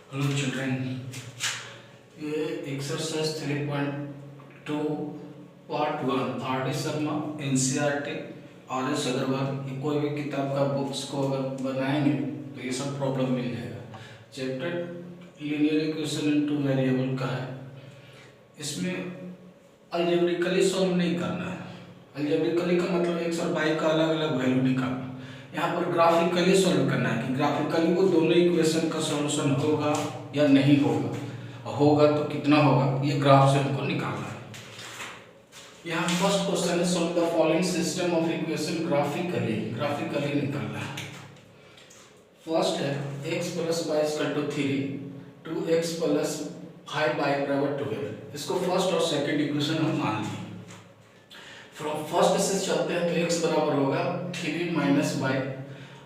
Hello children, ये exercise 3.2 part 1 R D Sharma NCERT R S Aggarwal, ये कोई भी किताब का बुक्स को अगर बनाएंगे तो ये सब प्रॉब्लम मिल जाएगा। Chapter linear equation in two variable का है। इसमें अलजेब्रिकली सॉल्व नहीं करना है। अलजेब्रिकली का मतलब एक्स और वाई का अलग अलग वैल्यू निकालना। यहाँ पर ग्राफिकली सॉल्व करना है कि ग्राफिकली वो दोनों इक्वेशन का सॉल्यूशन होगा या नहीं होगा, होगा तो कितना होगा, ये ग्राफ से हमको निकालना है। यहाँ फर्स्ट क्वेश्चन है solve the following system of equation graphically निकालना है। फर्स्ट है x plus y equal to 3, 2x plus 5y बराबर 12। इसको फर्स्ट और सेकंड इक्वेशन हम मान लिए। फ्रॉम फर्स्ट से चलते हैं तो x बराबर होगा 3 माइनस वाई।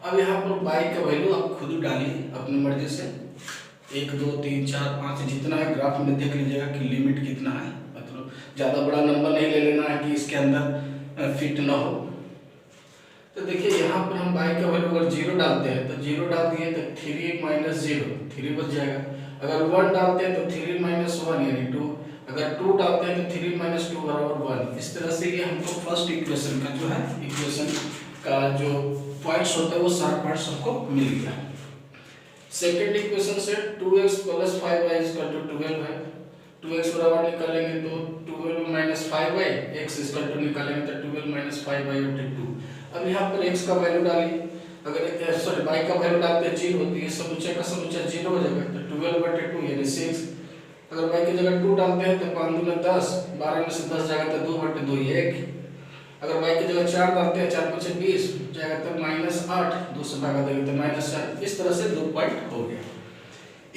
अब यहाँ पर y का वैल्यू आप खुद डालिए अपनी मर्जी से, 1 2 3 4 5 जितना है ग्राफ में देख लीजिएगा कि लिमिट कितना है। मतलब ज़्यादा बड़ा नंबर नहीं ले लेना है कि इसके अंदर फिट ना हो। तो देखिए यहाँ पर हम y का वैल्यू अगर 0 डालते हैं तो 0 डाल दिए तो 3 माइनस 0 3 बच जाएगा। अगर 1 डालते हैं तो 3 माइनस 1 यानी 2। अगर 2 डालते हैं तो 3 माइनस 2 बराबर 1। इस तरह से ये हमको फर्स्ट इक्वेशन का जो है इक्वेशन का जो पॉइंट्स होता है वो सारे पॉइंट्स हमको मिल गया। सेकंड इक्वेशन से 2x plus 5y equal to 12 है। 2x बराबर निकालेंगे तो 12 minus 5y, x equal to निकालेंगे तो 12 माइनस 5y बटे 2। अब यहाँ पर x का वैल्यू डालिए। अगर सॉरी y का वैल्यू डालते हैं 0 तो ये समुच्चय का समुच्चय 0 हो जाएगा तो 12 बटे 2 यानी 6। अगर y की जगह 2 डालते हैं तो 5 दूनी 10, 12 में से 10 जाएगा तो 2 बटे 2 ये 1। अगर y की जगह 4 डालते हैं 4 5 20 जाएगा तो -8, 2 से भागा देंगे तो -4। इस तरह से दो पॉइंट हो गया।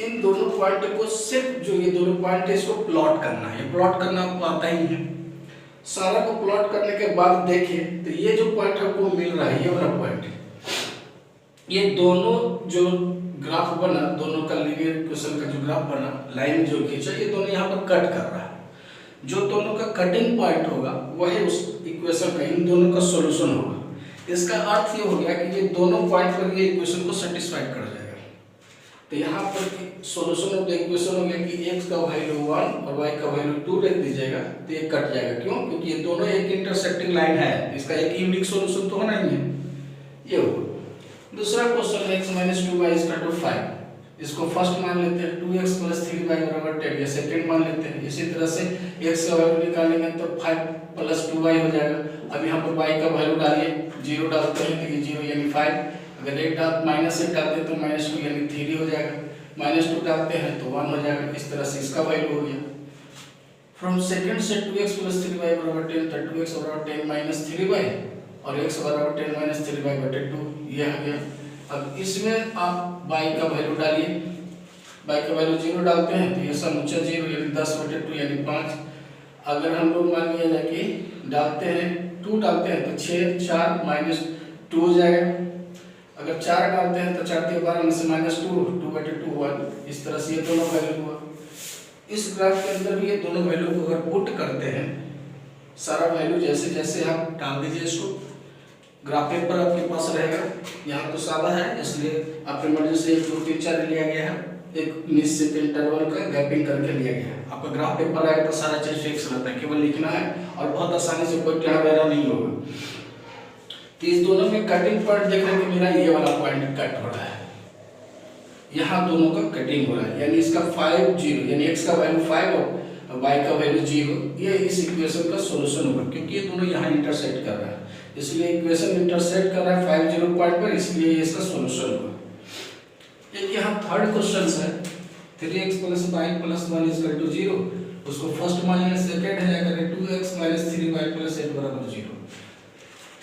इन दोनों पॉइंट को सिर्फ जो ये दोनों पॉइंट है इसको प्लॉट करना है। प्लॉट करना आपको आता ही है। सारा को प्लॉट करने के बाद देखिए तो ये जो पॉइंट हमको मिल रहा है ये वाला पॉइंट, ये दोनों जो ग्राफ बना, दोनों का लीनियर इक्वेशन का जो ग्राफ बना, लाइन जो खींचा, ये दोनों यहाँ पर कट कर रहा है। जो दोनों का कटिंग पॉइंट होगा वही उस इक्वेशन का, इन दोनों का सॉल्यूशन होगा। इसका अर्थ ये हो गया कि ये दोनों पॉइंट पर ये इक्वेशन को सेटिस्फाई कर जाएगा। तो यहाँ पर सॉल्यूशन ऑफ द इक्वेशन हो गया कि x का वैल्यू 1 और y का वैल्यू 2 रख दीजिएगा तो ये कट जाएगा। क्यों? क्योंकि ये दोनों एक इंटरसेक्टिंग लाइन है, इसका एक यूनिक सॉल्यूशन तो होना ही है। ये होगा। दूसरा क्वेश्चन है x minus 2y equal to 5। इसको फर्स्ट मान लेते हैं 2x प्लस 3y बराबर 10, ये सेकंड मान लेते हैं। इसी तरह से x का वैल्यू निकालेंगे तो 5 प्लस 2y हो जाएगा। अब यहाँ पर y का वैल्यू डालिए, 0 डालते हैं तो ये 0 यानी 5। अगर माइनस 1 डालते हैं तो -2 यानी 3 हो जाएगा। -2 डालते हैं तो 1 हो जाएगा। इस तरह से इसका वैल्यू हो गया। फ्रॉम सेकंड से 2x प्लस 3y बराबर 10 तो 2x बराबर 10 माइनस 3y और x बराबर 10 माइनस 3y बटे 2 ये आ गया। अब इसमें आप y का वैल्यू डालिए। y का वैल्यू 0 डालते हैं तो ये समुच्चय 0 यानी 10 बटे 2 यानी 5। अगर हम लोग मान लिया जाए कि डालते हैं 2 डालते हैं तो 6 4 माइनस 2 हो जाएगा। अगर 4 डालते हैं तो 4 3 12 में से -2 2 बटे 2 1। इस तरह से ये दोनों वैल्यू हुआ। इस ग्राफ के अंदर भी ये दोनों वैल्यू को अगर पुट करते हैं, सारा वैल्यू जैसे जैसे आप डाल दीजिए इसको, ग्राफ पेपर आपके पास रहेगा। यहाँ तो सादा है इसलिए आपके मर्जी से 1 2 3 4 लिया गया है, एक निश्चित इंटरवल का गैपिंग करके लिया गया है। आपका ग्राफ पेपर आएगा तो सारा चीज फिक्स रहता है, केवल लिखना है और बहुत आसानी से कोई टेढ़ा मेढ़ा नहीं होगा। तो इस दोनों में कटिंग पॉइंट देख रहे हैं कि मेरा ये वाला पॉइंट कट हो रहा है, यहाँ दोनों का कटिंग हो रहा है। यानी इसका 5 0 यानी x का वैल्यू 5 और y का वैल्यू 0, ये इस इक्वेशन का सॉल्यूशन होगा क्योंकि ये दोनों यहाँ इंटरसेक्ट कर रहा है। इसलिए इक्वेशन इंटरसेक्ट कर रहा है 5 0 पॉइंट पर, इसलिए ये इसका सॉल्यूशन होगा। एक यहाँ थर्ड क्वेश्चन है 3x plus y plus 1 equal to 0। उसको फर्स्ट मान लिया। सेकंड है अगर 2x माइनस 3y प्लस 8 बराबर 0।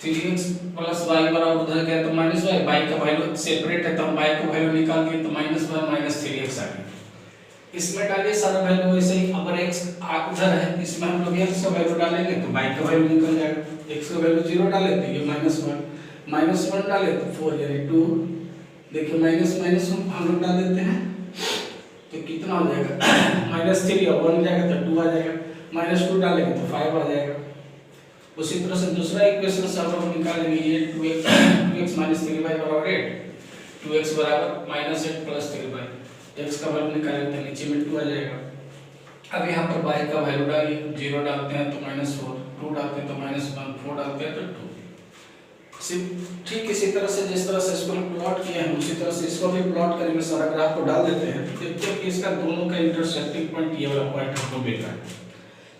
3x प्लस y बराबर उधर गया तो माइनस y, y का वैल्यू सेपरेट है तो हम y का वैल्यू निकाल दिए तो -1 माइनस 3x आ गया। इसमें डालिए सारा वैल्यू वैसे ही। अगर x उधर है इसमें हम लोग x का वैल्यू डालेंगे तो y का वैल्यू निकल जाएगा। x का वैल्यू 0 डाले तो ये -1 डाले तो 4 यानी 2। देखिए माइनस माइनस हम लोग डाल देते हैं तो कितना हो जाएगा -3 और 1 जाएगा तो 2 आ जाएगा। -2 डालेंगे तो 5 आ जाएगा। उसी तरह से दूसरा इक्वेशन से हम लोग निकालेंगे ये 2x माइनस 3y बराबर 8, 2x बराबर -8 प्लस 3y। एक्स का वैल्यू निकालेंगे तो नीचे में 2 आ जाएगा। अब यहाँ पर y का वैल्यू डालिए, 0 डालते हैं तो -4, 2 डालते हैं तो -1, 4 डालते हैं तो 2। ठीक इसी तरह से जिस तरह से इसको प्लॉट किए हैं उसी तरह से इसको भी प्लॉट करेंगे, सारा ग्राफ को डाल देते हैं। देखते हैं कि इसका दोनों का इंटरसेक्टिंग पॉइंट ये वाला पॉइंट हमको मिल रहा है,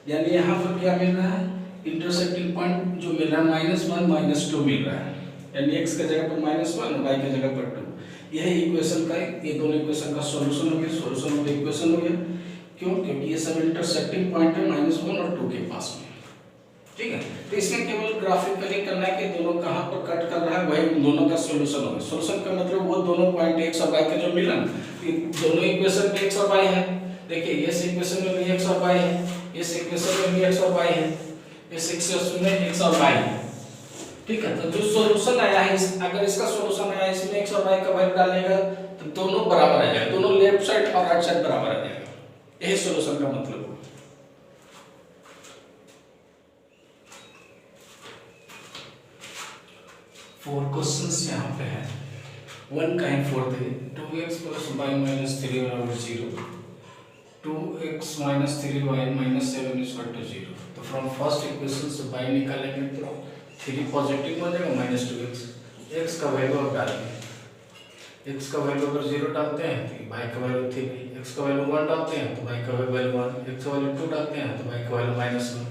यानी यहाँ पर क्या मिल रहा है, इंटरसेक्टिंग पॉइंट जो मिल रहा है -1 -2 मिल रहा है, यानी x की जगह पर -1 और y की जगह पर 2। यही इक्वेशन का, ये दोनों इक्वेशन का सॉल्यूशन हो गया, सॉल्यूशन ऑफ द इक्वेशन हो गया। क्यों? क्योंकि ये सब इंटरसेक्टिंग पॉइंट है -1 और 2 के पास में। ठीक है, तो इसमें केवल ग्राफिकली करना है कि दोनों कहां पर कट कर रहा है, वही दोनों का सॉल्यूशन होगा। सॉल्यूशन का मतलब वो दोनों पॉइंट x और y का जो मिला, दोनों इक्वेशन में x और y है। देखिए इस इक्वेशन में भी x और y है, इस इक्वेशन में भी x और y है, इस इक्वेशन में x और y है। ठीक है, तो जो सॉल्यूशन आया है, अगर इसका सॉल्यूशन आया इसमें x और y का वैल्यू डालेगा तो दोनों बराबर आ जाएगा, दोनों लेफ्ट साइड और राइट साइड बराबर आ जाएगा। यही सॉल्यूशन का मतलब है। फोर क्वेश्चंस यहाँ पे है, 1 का है 4 थे, 2x + y - 3 = 0, 2x - 3y - 7 = 0। तो फ्रॉम फर्स्ट इक्वेशन से y निकालेंगे तो 3 पॉजिटिव हो जाएगा, -2x, x का वैल्यू अब डालेंगे, x का वैल्यू अगर 0 डालते हैं तो y का वैल्यू 3, x का वैल्यू 1 डालते हैं तो y का वैल्यू 1, x का वैल्यू 2 डालते हैं तो y का वैल्यू -1।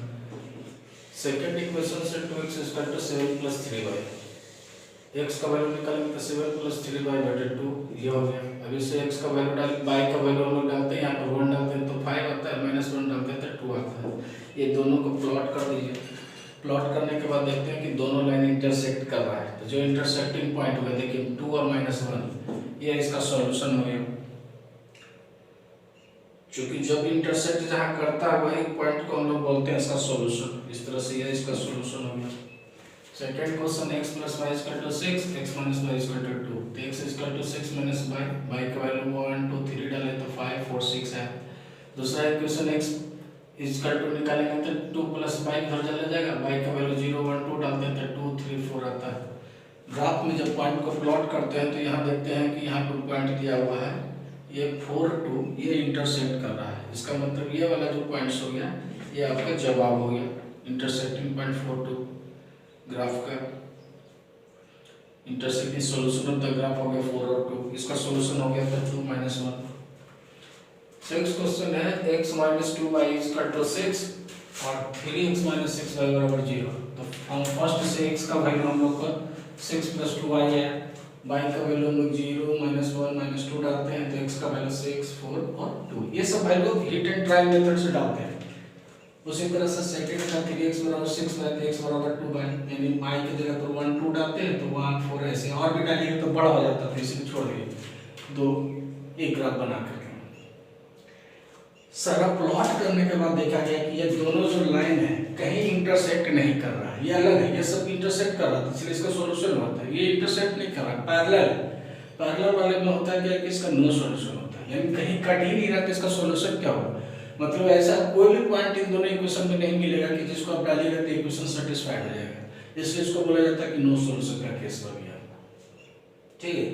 सेकंड इक्वेशन से 2x = 7 + 3y, x का वैल्यू निकालेंगे तो 7 + 3y/2, ये हो गया। अब इससे x का वैल्यू डाल, y का वैल्यू हम लोग डालते हैं, यहाँ पर 1 डालते हैं तो 5 आता है, -1 डालते हैं तो 2 आता है। ये दोनों को प्लॉट कर दीजिए। प्लॉट करने के बाद देखते हैं कि दोनों लाइन इंटरसेक्ट कर रहा है, तो जो इंटरसेक्टिंग पॉइंट होगा, देखिए 2 और -1, ये इसका सॉल्यूशन हो गया। क्योंकि जब इंटरसेक्ट जहाँ करता है वही पॉइंट को हम लोग बोलते हैं इसका सॉल्यूशन। इस तरह से ये इसका सॉल्यूशन हो गया। Second question x + y = 6, x - y = 2, तो x = 6 - y, y का वैल्यू 1 2 3 डाले तो 5 4 6 है। दूसरा इक्वेशन x = निकालेंगे तो 2 + y इधर चला जाएगा, y का वैल्यू 0 1 2 डालते हैं तो 2 3 4 आता है। ग्राफ में जब पॉइंट को प्लॉट करते हैं तो यहाँ देखते हैं कि यहाँ पर पॉइंट दिया हुआ है, ये 4 2, ये इंटरसेक्ट कर रहा है। इसका मतलब ये वाला जो पॉइंट्स हो गया, ये आपका जवाब हो गया, इंटरसेक्टिंग पॉइंट 4 2 ग्राफ का intersecting solution of the graph हो गया 4 और 2। इसका सॉल्यूशन हो गया था 2 - 1। नेक्स्ट क्वेश्चन है x - 2y = 6 और 3x - 6y = 0। तो हम फर्स्ट से x का वैल्यू हम लोग का 6 + 2y है, y का वैल्यू हम लोग 0 -1 -2 डालते हैं तो x का वैल्यू 6 4 और 2। ये सब value hit and trial method से डालते हैं। उसी तरह से सेकंड का 3x = 6 y तो x = 2y, यानी y की जगह पर 1 2 डालते हैं तो 1 4 ऐसे और भी डालिए तो बड़ा हो जाता है, इसे छोड़ दिए दो एक ग्राफ बना करके। सारा प्लॉट करने के बाद देखा गया कि ये दोनों जो लाइन है कहीं इंटरसेक्ट नहीं कर रहा है, ये अलग है, ये सब इंटरसेक्ट कर रहा था, इसलिए इसका सॉल्यूशन होता है। ये इंटरसेक्ट नहीं कर रहा, पैरेलल वाले में होता है कि इसका नो सॉल्यूशन होता है, यानी कहीं कट ही नहीं रहा तो इसका सॉल्यूशन क्या होगा। मतलब ऐसा कोई भी पॉइंट इन दोनों इक्वेशन में नहीं मिलेगा कि जिसको आप डालिएगा तो इक्वेशन सेटिस्फाइड हो जाएगा, इसलिए इसको बोला जाता है कि नो सॉल्यूशन का केस बन गया। ठीक है।